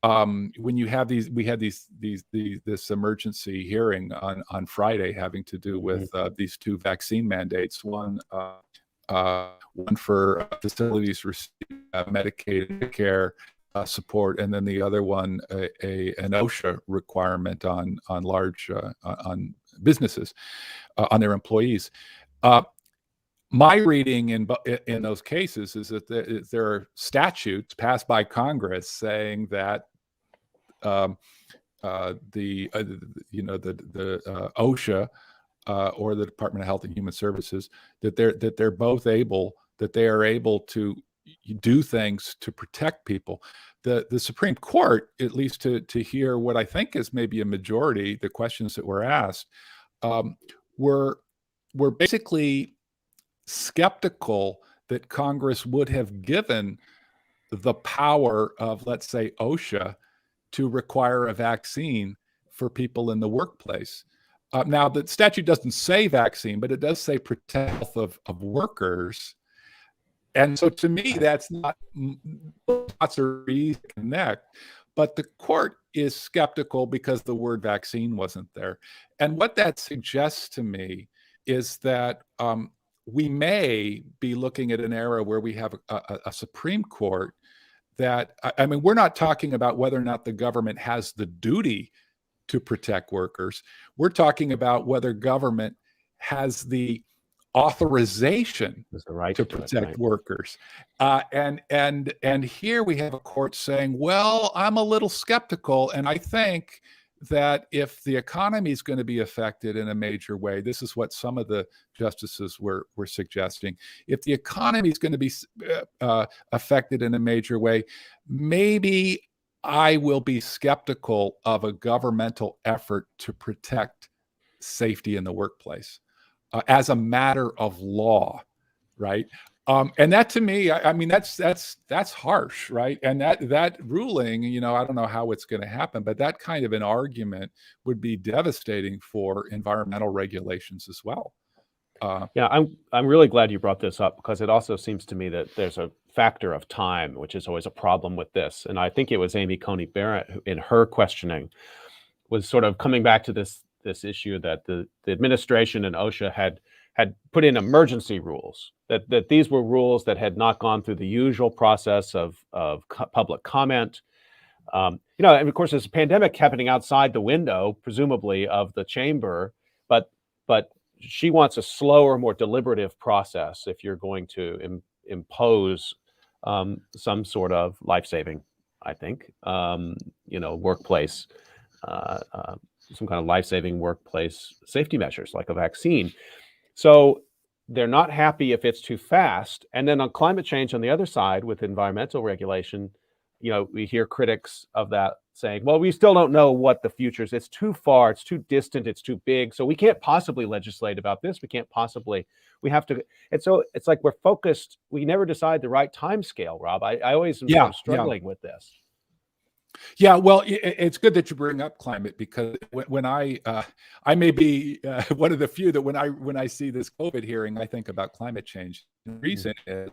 when you have we had this emergency hearing on Friday having to do with these two vaccine mandates, one for facilities receiving Medicaid care support, and then the other one an OSHA requirement on large on businesses on their employees. My reading in those cases is that there are statutes passed by Congress saying that the OSHA or the Department of Health and Human Services, that they are able to you do things to protect people. The Supreme Court, at least to hear what I think is maybe a majority, the questions that were asked, um, were basically skeptical that Congress would have given the power of, let's say, OSHA to require a vaccine for people in the workplace. Now, the statute doesn't say vaccine, but it does say protect health of workers. And so to me, that's not lots of easy to connect. But the court is skeptical because the word vaccine wasn't there. And what that suggests to me is that we may be looking at an era where we have a Supreme Court that, I mean, we're not talking about whether or not the government has the duty to protect workers. We're talking about whether government has the authorization the right to to protect it, right? workers. And here we have a court saying, well, I'm a little skeptical, and I think that if the economy is going to be affected in a major way, this is what some of the justices were suggesting. If the economy is going to be affected in a major way, maybe I will be skeptical of a governmental effort to protect safety in the workplace as a matter of law, right? And that, to me, I mean, that's harsh, right? And that ruling, you know, I don't know how it's going to happen, but that kind of an argument would be devastating for environmental regulations as well. Yeah, I'm really glad you brought this up, because it also seems to me that there's a factor of time, which is always a problem with this. And I think it was Amy Coney Barrett who, in her questioning, was sort of coming back to this issue that the administration and OSHA had put in emergency rules, that these were rules that had not gone through the usual process of public comment. You know, and of course, there's a pandemic happening outside the window, presumably, of the chamber, but she wants a slower, more deliberative process if you're going to impose some sort of life-saving, I think, you know, workplace, some kind of life-saving workplace safety measures like a vaccine. So they're not happy if it's too fast. And then on climate change, on the other side, with environmental regulation, you know, we hear critics of that saying, well, we still don't know what the future is. It's too far, it's too distant, it's too big. So we can't possibly legislate about this. We have to. And so it's like we're focused. We never decide the right time scale, Rob. I always am sort of struggling with this. Yeah, well, it's good that you bring up climate, because when I may be one of the few that when I see this COVID hearing, I think about climate change. The reason is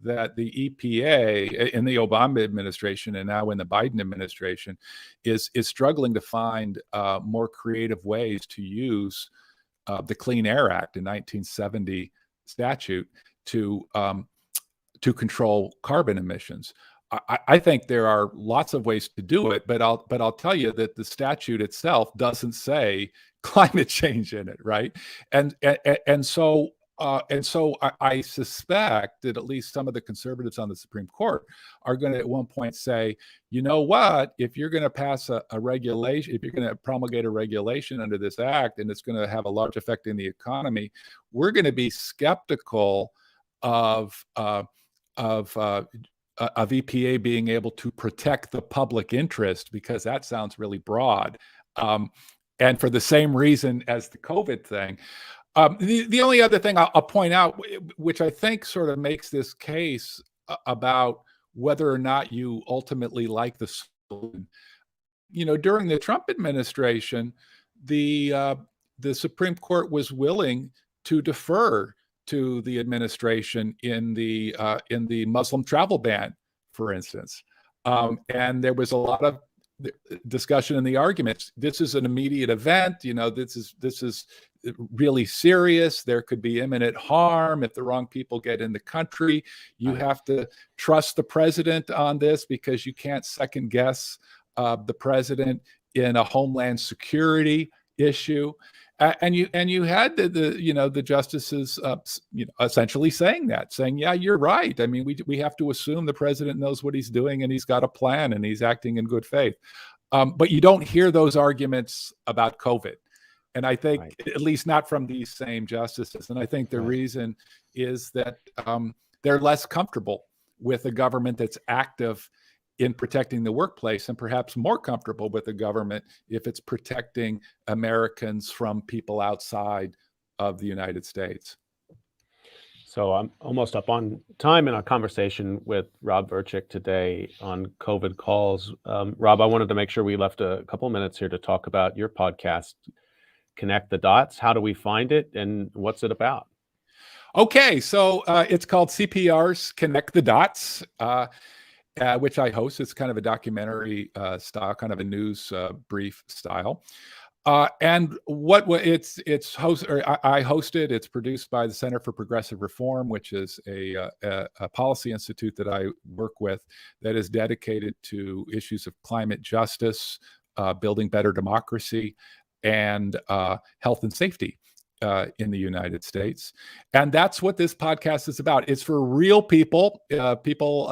that the EPA in the Obama administration and now in the Biden administration is struggling to find more creative ways to use the Clean Air Act in 1970 statute to control carbon emissions. I think there are lots of ways to do it, but I'll tell you that the statute itself doesn't say climate change in it, right? And so I suspect that at least some of the conservatives on the Supreme Court are going to at one point say, you know what, if you're going to pass a regulation, if you're going to promulgate a regulation under this act, and it's going to have a large effect in the economy, we're going to be skeptical of EPA being able to protect the public interest, because that sounds really broad. And for the same reason as the COVID thing. The only other thing I'll point out, which I think sort of makes this case about whether or not you ultimately like the solution, you know, during the Trump administration, the Supreme Court was willing to defer to the administration in the Muslim travel ban, for instance. And there was a lot of discussion in the arguments. This is an immediate event. You know, this is really serious. There could be imminent harm if the wrong people get in the country. You have to trust the president on this, because you can't second guess the president in a homeland security issue. And you had the justices essentially saying, yeah, you're right. I mean, we have to assume the president knows what he's doing, and he's got a plan, and he's acting in good faith. But you don't hear those arguments about COVID. And I think, at least not from these same justices. And I think the reason is that they're less comfortable with a government that's active in protecting the workplace, and perhaps more comfortable with the government if it's protecting Americans from people outside of the United States. So I'm almost up on time in our conversation with Rob Vercick today on COVID calls. Rob, I wanted to make sure we left a couple minutes here to talk about your podcast, Connect the Dots. How do we find it, and what's it about? Okay, so it's called CPR's Connect the Dots, which I host. It's kind of a documentary style, kind of a news brief style. And it's host, or I host it. It's produced by the Center for Progressive Reform, which is a policy institute that I work with that is dedicated to issues of climate justice, building better democracy, and health and safety in the United States. And that's what this podcast is about. It's for real people, people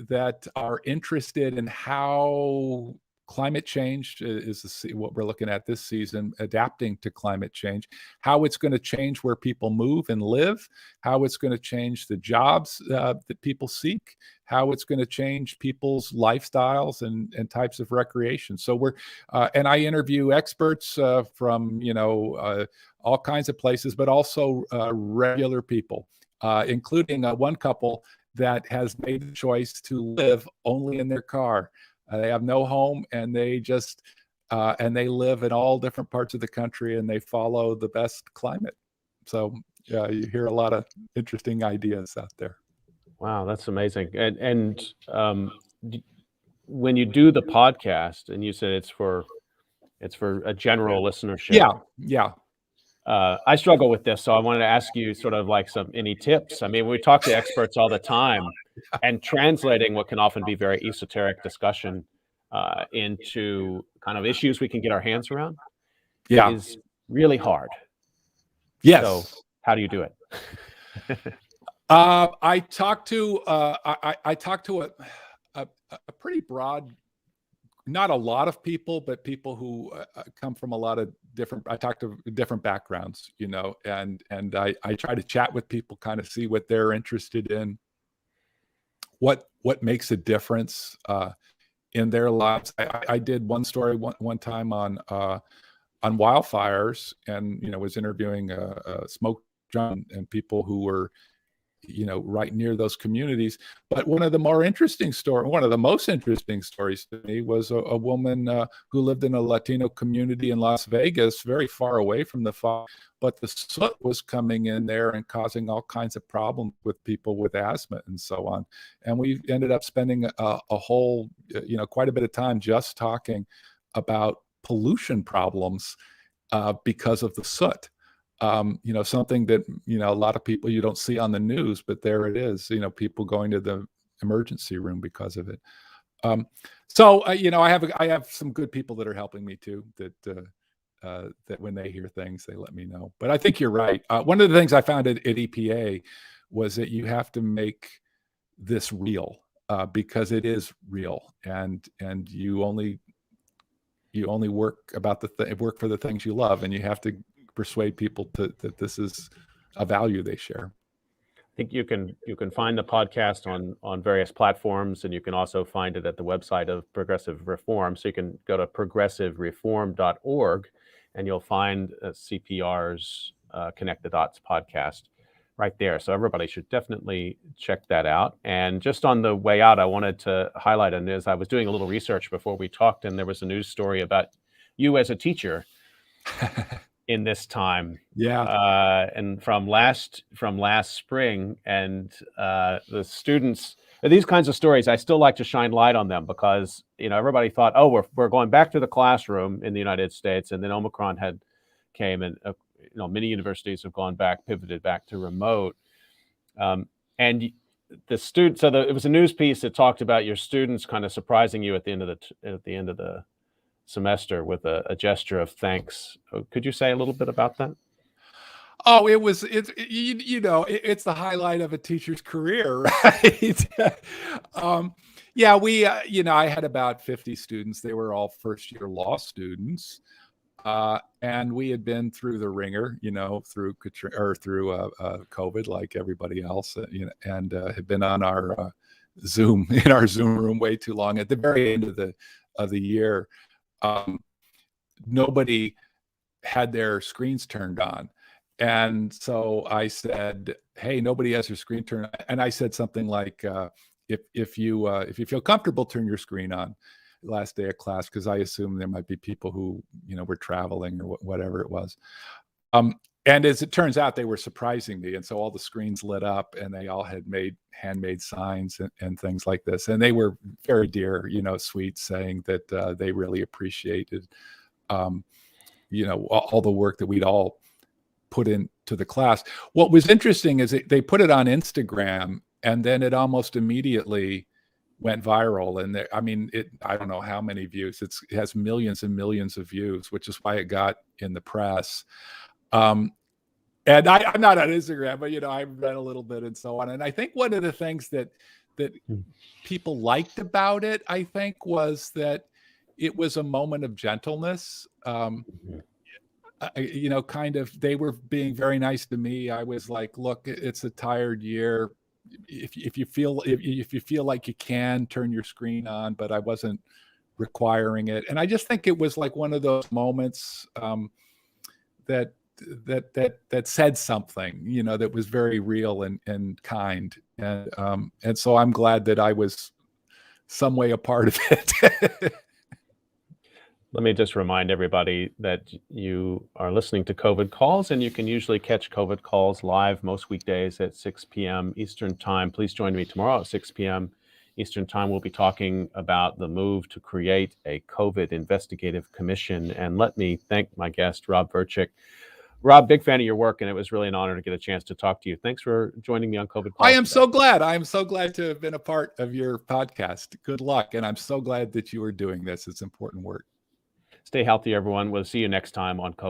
that are interested in how climate change is what we're looking at this season, adapting to climate change, how it's going to change where people move and live, how it's going to change the jobs that people seek, how it's going to change people's lifestyles and types of recreation. So and I interview experts from, all kinds of places, but also regular people, including one couple that has made the choice to live only in their car. They have no home, and they just and they live in all different parts of the country, and they follow the best climate. So you hear a lot of interesting ideas out there. Wow, that's amazing. And when you do the podcast, and you said it's for a general listenership. Yeah. I struggle with this, so I wanted to ask you sort of like any tips. I mean, we talk to experts all the time, and translating what can often be very esoteric discussion into kind of issues we can get our hands around is really hard. Yes. So how do you do it? I talked to a pretty broad, not a lot of people, but people who come from a lot of different, I talk to different backgrounds, and I try to chat with people, kind of see what they're interested in, what makes a difference in their lives. I did one story one time on wildfires, and was interviewing smoke John and people who were right near those communities. But one of the most interesting stories to me was a woman who lived in a Latino community in Las Vegas, very far away from the fire, but the soot was coming in there and causing all kinds of problems with people with asthma and so on. And we ended up spending a whole, quite a bit of time just talking about pollution problems because of the soot. Something that, a lot of people you don't see on the news, but there it is, people going to the emergency room because of it. I have some good people that are helping me too, that when they hear things, they let me know. But I think you're right. One of the things I found at EPA was that you have to make this real because it is real, and you only work work for the things you love, and you have to persuade people that this is a value they share. I think you can find the podcast on various platforms, and you can also find it at the website of Progressive Reform. So you can go to progressivereform.org, and you'll find CPR's Connect the Dots podcast right there. So everybody should definitely check that out. And just on the way out, I wanted to highlight, and as I was doing a little research before we talked, and there was a news story about you as a teacher in this time, and from last spring, and the students. These kinds of stories, I still like to shine light on them because everybody thought, oh, we're going back to the classroom in the United States, and then Omicron came, and many universities have pivoted back to remote, and the student. So it was a news piece that talked about your students kind of surprising you at the end of the semester with a gesture of thanks. Could you say a little bit about that? Oh, it's the highlight of a teacher's career, right? I had about 50 students. They were all first-year law students, and we had been through the ringer, through Katrina or through COVID, like everybody else, and had been on our Zoom in our Zoom room way too long. At the very end of the year, nobody had their screens turned on. And so I said, "Hey, nobody has their screen turned on." And I said something like, if you feel comfortable, turn your screen on." Last day of class, because I assumed there might be people who were traveling or whatever it was. And as it turns out, they were surprising me, and so all the screens lit up, and they all had made handmade signs and things like this, and they were very dear, sweet, saying that they really appreciated, all the work that we'd all put into the class. What was interesting is they put it on Instagram, and then it almost immediately went viral. And I don't know how many views. It has millions and millions of views, which is why it got in the press. And I'm not on Instagram, but I've read a little bit and so on. And I think one of the things that people liked about it, I think, was that it was a moment of gentleness. Kind of, they were being very nice to me. I was like, "Look, it's a tired year. If you feel like you can turn your screen on," but I wasn't requiring it. And I just think it was like one of those moments that said something, that was very real and kind. And so I'm glad that I was some way a part of it. Let me just remind everybody that you are listening to COVID Calls, and you can usually catch COVID Calls live most weekdays at 6 p.m. Eastern Time. Please join me tomorrow at 6 p.m. Eastern Time. We'll be talking about the move to create a COVID investigative commission. And let me thank my guest, Rob Vercick. Rob, big fan of your work, and it was really an honor to get a chance to talk to you. Thanks for joining me on COVID Calls. I am so glad. I am so glad to have been a part of your podcast. Good luck. And I'm so glad that you are doing this. It's important work. Stay healthy, everyone. We'll see you next time on COVID.